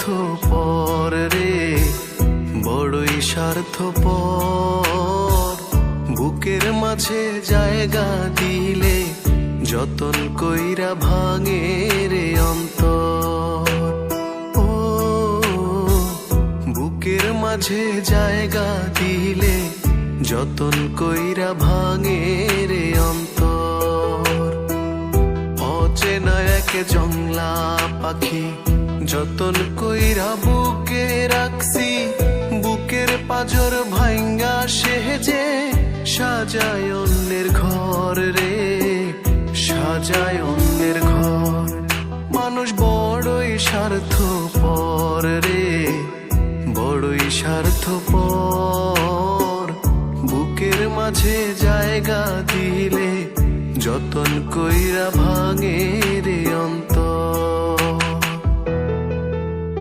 স্বার্থপর রে, বড়ই স্বার্থপর। বুকের মাঝে জায়গা দিলে যতন কইরা ভাঙে রে অন্তর। ও বুকের মাঝে জায়গা দিলে যতন কইরা ভাঙে রে অন্তর। অচেনা এক জংলা পাখি যতন কইরা বুকে রাখছি, বুকের পাজর ভাঙ্গা সেজে সাজায় অন্যের ঘর রে, সাজায় অন্যের ঘর। মানুষ বড়ই স্বার্থপর রে, বড়ই স্বার্থপর। বুকের মাঝে জায়গা দিলে যতন কইরা ভাঙে রে